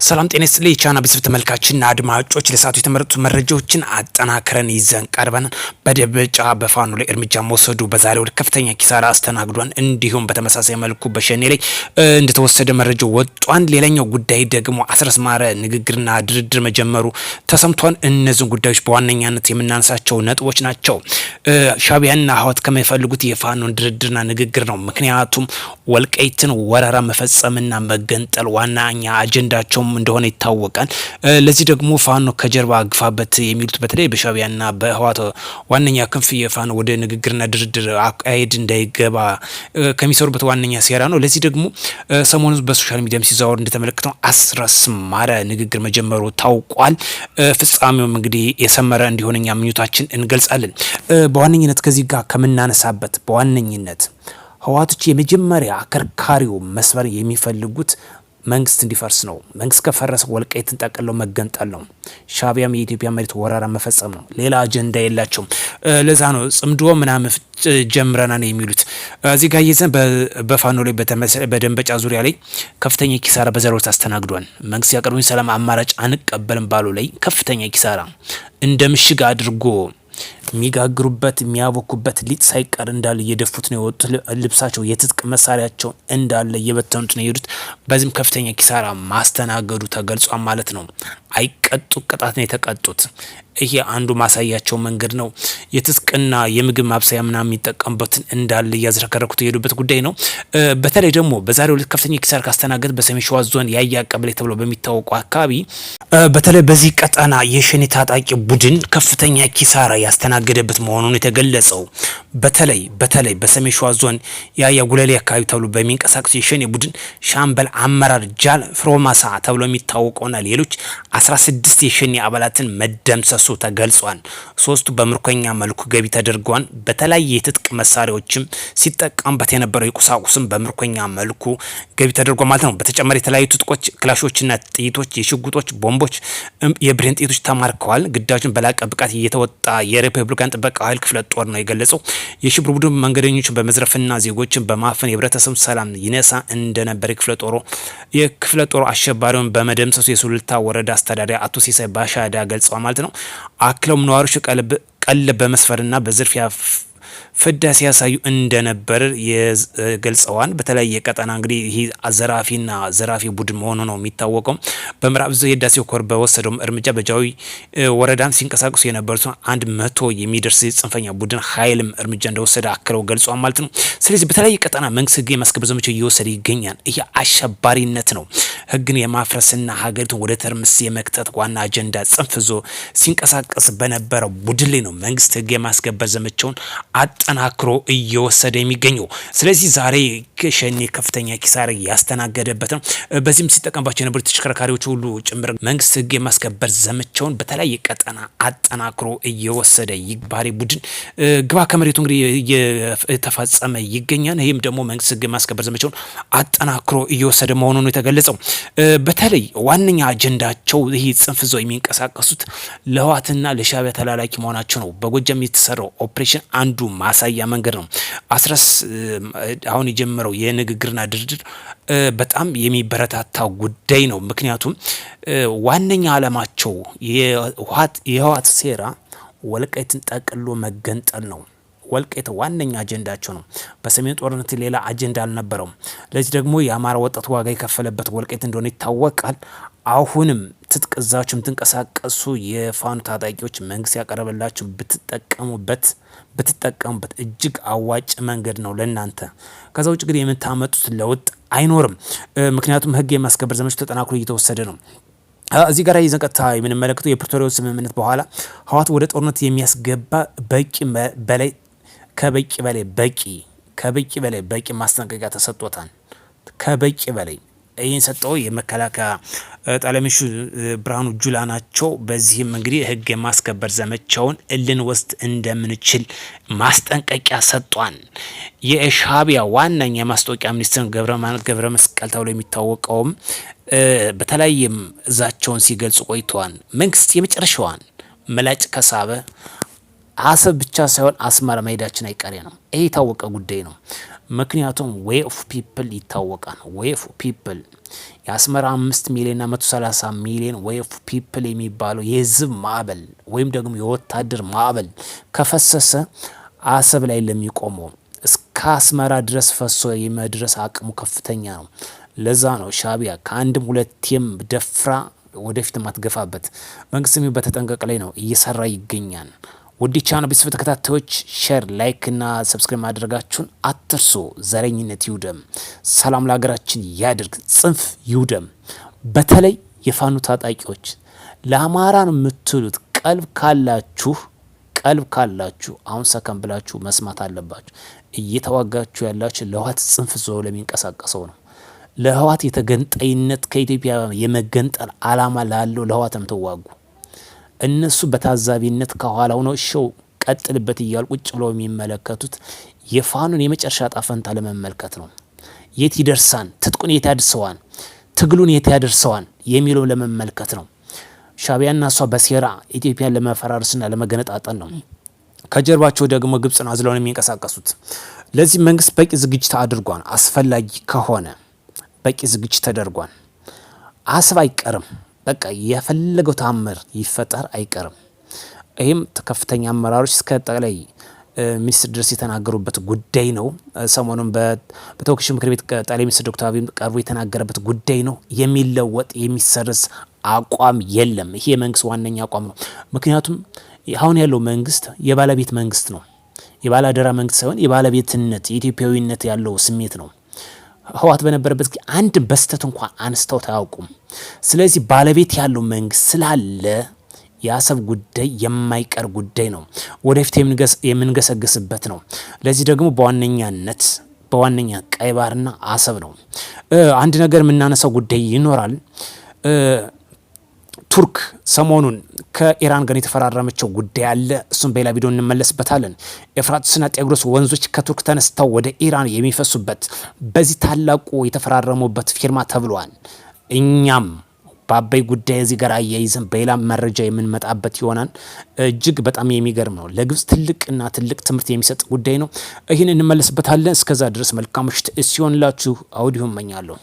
ሰላም ጤና ይስጥልኝ የቻና ቤተሰብ ተመልካችና አድማጮች ለሰዓቱ የተመረጡ መረጃዎችን አጠናክረን ይዘን ቀርበናል። በደበጫ በፋኖ ላይ እርምጃ መውሰዱ በዛሬው ከፍተኛ ኪሳራ አስተናግዷል። እንዲሁም በተመሳሳይ መልኩ በሸኔ ላይ እንደተወሰደ መረጃው ወጧል። ሌላኛው ጉዳይ ደግሞ አስረስ ማረ ንግግርና ድርድር መጀመሩ ተሰምቷል። እነዚህን ጉዳዮች በዋነኛነት የምናነሳቸው ነጥቦች ናቸው። ሻዕቢያና ህወሓት ከሚፈልጉት የፋኖን ድርድርና ንግግር ነው። ምክንያቱም ወልቃይትን ወረራ መፈጸምና መገንጠል ዋናኛ አጀንዳቸው እንደሆነ ይታወቃል። ለዚህ ደግሞ ፋኖ ከጀርባ አግፋበት የሚሉት በተለይ በሻዕቢያና በህወሓት ዋነኛ ክንፍ የፋኖ ወደ ንግግርና ድርድር አካሄድ እንዳይገባ ከሚሰሩበት ዋነኛ ሴራ ነው። ለዚህ ደግሞ ሰሞኑን በሶሻል ሚዲያም ሲዛወር እንደተመለከተው አስረስ ማረ ንግግር መጀመሩ ታውቋል። ፍጻሜውም እንግዲህ የሰመረ እንዲሆንኛ ምኞታችን እንገልጻለን። በዋነኝነት ከዚህ ጋር ከምናነሳበት በዋነኝነት ህወሓቶች የመጀመሪያ አከርካሪው መስመር የሚፈልጉት መንግስት እንዲፈርስ ነው። መንግስት ከፈረሰ ወልቃይትን ጠቅልሎ መገንጠል ነው። ሻዕቢያም የኢትዮጵያ መሬት ወረራ መፈጸም ነው። ሌላ አጀንዳ የላቸውም። ለዛ ነው ጽምዶ ምናምን ጀምረናል የሚሉት። እዚህ ጋር ይዘን በፋኖ ላይ በደንበጫ ዙሪያ ላይ ከፍተኛ ኪሳራ በዘሮት አስተናግዷል። መንግስት ያቀርቡኝ ሰላም አማራጭ አንቀበልም ባሉ ላይ ከፍተኛ ኪሳራ እንደ ምሽግ አድርጎ የሚጋግሩበት የሚያቦኩበት ሊጥ ሳይቀር እንዳለ እየደፉት ነው የወጡት። ልብሳቸው የትጥቅ መሳሪያቸው እንዳለ እየበተኑት ነው የሄዱት። በዚህም ከፍተኛ ኪሳራ ማስተናገዱ ተገልጿል ማለት ነው። አይቀጡ ቅጣት ነው የተቀጡት። ይሄ አንዱ ማሳያቸው መንገድ ነው። የትጥቅና የምግብ ማብሰያ ምናምን የሚጠቀሙበትን እንዳለ እያዝረከረኩት የሄዱበት ጉዳይ ነው። በተለይ ደግሞ በዛሬው ዕለት ከፍተኛ ኪሳራ ካስተናገድ በሰሜን ሸዋ ዞን ያያ ቀበሌ ተብሎ በሚታወቀው አካባቢ በተለይ በዚህ ቀጠና የሸኔ ታጣቂ ቡድን ከፍተኛ ኪሳራ ያስተናገደበት መሆኑን የተገለጸው በተለይ በሰሜን ሸዋ ዞን ያያ ጉለሌ አካባቢ ተብሎ በሚንቀሳቀሱ የሸኔ ቡድን ሻምበል አመራር ጃል ፍሮማሳ ተብሎ የሚታወቀውና ሌሎች 16 የሸኔ አባላትን መደምሰሱ ተገልጿል። 3ቱ በምርኮኛ መልኩ ገቢ ተደርገዋል። በተለያየ የትጥቅ መሳሪያዎችም ሲጠቀምበት የነበረው የቁሳቁስም በምርኮኛ መልኩ ገቢ ተደርጓል ማለት ነው። በተጨማሪ የተለያዩ ትጥቆች፣ ክላሾችና ጥይቶች፣ የሽጉጦች፣ ቦምቦች፣ የብሬን ጥይቶች ተማርከዋል። ግዳጁን በላቀ ብቃት እየተወጣ የሪፐብሊካን ጥበቃ ኃይል ክፍለ ጦር ነው የገለጸው። የሽብር ቡድን መንገደኞችን በመዝረፍና ዜጎችን በማፈን የህብረተሰቡ ሰላም ይነሳ እንደነበር የክፍለ ጦሩ አሸባሪውን በመደምሰሱ የሱሉልታ ወረዳ አስተዳዳሪ አቶ ሲሳይ ባሻዳ ገልጸዋል ማለት ነው። አክለውም ነዋሪዎች ቀለብ በመስፈርና በዝርፊያ ፍዳ ሲያሳዩ እንደነበር የገልጸዋል። በተለያየ ቀጠና እንግዲህ ይሄ ዘራፊ ቡድን መሆኑ ነው የሚታወቀው። በምዕራብ የህዳሴው ኮር በወሰደው እርምጃ በጃዊ ወረዳም ሲንቀሳቀሱ የነበሩት 100 የሚደርስ ጽንፈኛ ቡድን ኃይልም እርምጃ እንደወሰደ አክለው ገልጸዋል ማለት ነው። ስለዚህ በተለያየ ቀጠና መንግስት ህግ የማስከበር ዘመቻ እየወሰደ ይገኛል። ይሄ አሸባሪነት ነው። ህግን የማፍረስና ሀገሪቱን ወደ ተርምስ የመክተት ዋና አጀንዳ ጽንፍ ዞ ሲንቀሳቀስ በነበረው ቡድን ላይ ነው መንግስት ህግ የማስከበር ዘመቻውን አጠናክሮ እየወሰደ የሚገኘው። ስለዚህ ዛሬ ሸኔ ከፍተኛ ኪሳራ ያስተናገደበት ነው። በዚህም ሲጠቀምባቸው የነበሩ ተሽከርካሪዎች ሁሉ ጭምር መንግስት ህግ የማስከበር ዘመቻውን በተለያየ ቀጠና አጠናክሮ እየወሰደ ይባሪ ቡድን ግባ ከመሬቱ እንግዲህ እየተፈጸመ ይገኛል። ይህም ደግሞ መንግስት ህግ የማስከበር ዘመቻውን አጠናክሮ እየወሰደ መሆኑ ነው የተገለጸው። በተለይ ዋነኛ አጀንዳቸው ይህ ጽንፍ ዘው የሚንቀሳቀሱት ለህወሓትና ለሻዕቢያ ተላላኪ መሆናቸው ነው። በጎጃም የተሰራው ኦፕሬሽን አንዱ ማሳያ መንገድ ነው። አስረስ አሁን የጀመረው የንግግርና ድርድር በጣም የሚበረታታ ጉዳይ ነው። ምክንያቱም ዋነኛ ዓላማቸው የህወሓት ሴራ ወልቃይትን ጠቅሎ መገንጠል ነው። ወልቃይት ዋነኛ አጀንዳቸው ነው። በሰሜን ጦርነት ሌላ አጀንዳ አልነበረውም። ለዚህ ደግሞ የአማራ ወጣት ዋጋ የከፈለበት ወልቃይት እንደሆነ ይታወቃል። አሁንም ትጥቅ ይዛችሁ የምትንቀሳቀሱ የፋኖ ታጣቂዎች መንግስት ያቀረበላችሁ ብትጠቀሙበት እጅግ አዋጭ መንገድ ነው ለእናንተ። ከዛ ውጭ ግን የምታመጡት ለውጥ አይኖርም። ምክንያቱም ህግ የማስከበር ዘመቻው ተጠናክሮ እየተወሰደ ነው። እዚህ ጋር ይዘንቀታ የምንመለከተው የፕሪቶሪያው ስምምነት በኋላ ህወሓት ወደ ጦርነት የሚያስገባ ከበቂ በላይ በቂ ማስጠንቀቂያ ተሰጥቶታል። ከበቂ በላይ ይህን ሰጠው የመከላከያ ጠለምሹ ብርሃኑ ጁላ ናቸው። በዚህም እንግዲህ ህግ የማስከበር ዘመቻውን ልንወስድ እንደምንችል ማስጠንቀቂያ ሰጧን። የሻዕቢያ ዋነኛ የማስታወቂያ ሚኒስትር ገብረ መስቀል ተብሎ የሚታወቀውም በተለያየም እዛቸውን ሲገልጹ ቆይተዋል። መንግስት የመጨረሻዋን መላጭ ከሳበ አሰብ ብቻ ሳይሆን አስመራ መሄዳችን አይቀሬ ነው። ይሄ የታወቀ ጉዳይ ነው። ምክንያቱም ዌይ ኦፍ ፒፕል ይታወቃል። ዌይ ኦፍ ፒፕል የአስመራ 5 ሚሊዮንና 130 ሚሊዮን ዌይ ኦፍ ፒፕል የሚባለው የህዝብ ማዕበል ወይም ደግሞ የወታደር ማዕበል ከፈሰሰ አሰብ ላይ ለሚቆመው እስከ አስመራ ድረስ ፈሶ የመድረስ አቅሙ ከፍተኛ ነው። ለዛ ነው ሻቢያ ከአንድም ሁለቴም ደፍራ ወደፊት ማትገፋበት መንግስትም በተጠንቀቅ ላይ ነው እየሰራ ይገኛል። ውድ ቻናል ቤተሰብ ተከታታዮች ሼር፣ ላይክ እና ሰብስክራይብ ማድረጋችሁን አትርሱ። ዘረኝነት ይውደም፣ ሰላም ለሀገራችን ያድርግ፣ ጽንፍ ይውደም። በተለይ የፋኑ ታጣቂዎች ለአማራ ነው የምትሉት ቀልብ ካላችሁ አሁን ሰከን ብላችሁ መስማት አለባችሁ። እየተዋጋችሁ ያላችሁ ለህወሓት ጽንፍ ዞ ለሚንቀሳቀሰው ነው። ለህወሓት የተገንጣይነት ከኢትዮጵያ የመገንጠል አላማ ላለው ለህወሓትም ተዋጉ። እነሱ በታዛቢነት ከኋላው ነው ሾው ቀጥልበት እያሉ ቁጭ ብለው የሚመለከቱት የፋኑን የመጨረሻ ጣፈንታ ለመመልከት ነው። የት ይደርሳን፣ ትጥቁን የት ያድርሰዋን፣ ትግሉን የት ያደርሰዋን የሚለው ለመመልከት ነው። ሻቢያና እሷ በሴራ ኢትዮጵያን ለመፈራረስና ለመገነጣጠል ነው። ከጀርባቸው ደግሞ ግብጽን አዝለው ነው የሚንቀሳቀሱት። ለዚህ መንግስት በቂ ዝግጅት አድርጓል። አስፈላጊ ከሆነ በቂ ዝግጅት ተደርጓል። አሰብ አይቀርም። በቃ የፈለገው ታምር ይፈጠር አይቀርም። ይህም ከፍተኛ አመራሮች እስከ ጠቅላይ ሚኒስትር ድረስ የተናገሩበት ጉዳይ ነው። ሰሞኑን በተወካዮች ምክር ቤት ጠቅላይ ሚኒስትር ዶክተር አብይ ቀርቦ የተናገረበት ጉዳይ ነው። የሚለወጥ የሚሰረዝ አቋም የለም። ይሄ የመንግስት ዋነኛ አቋም ነው። ምክንያቱም አሁን ያለው መንግስት የባለቤት መንግስት ነው። የባለአደራ መንግስት ሳይሆን የባለቤትነት የኢትዮጵያዊነት ያለው ስሜት ነው። ህወሓት በነበረበት ጊዜ አንድ በስተት እንኳን አንስተው አያውቁም። ስለዚህ ባለቤት ያለው መንግስት ስላለ የአሰብ ጉዳይ የማይቀር ጉዳይ ነው። ወደፊት የምንገሰግስበት ነው። ለዚህ ደግሞ በዋነኛ ቀይ ባህርና አሰብ ነው። አንድ ነገር የምናነሳው ጉዳይ ይኖራል። ቱርክ ሰሞኑን ከኢራን ጋር የተፈራረመችው ጉዳይ አለ። እሱም በሌላ ቪዲዮ እንመለስበታለን። ኤፍራጥስና ጤግሮስ ወንዞች ከቱርክ ተነስተው ወደ ኢራን የሚፈሱበት በዚህ ታላቁ የተፈራረሙበት ፊርማ ተብሏል። እኛም በአባይ ጉዳይ እዚህ ጋር አያይዘን በሌላ መረጃ የምንመጣበት ይሆናል። እጅግ በጣም የሚገርም ነው። ለግብጽ ትልቅ ትምህርት የሚሰጥ ጉዳይ ነው። ይህን እንመለስበታለን። እስከዛ ድረስ መልካም ምሽት ሲሆንላችሁ አውዲዮ እመኛለሁ።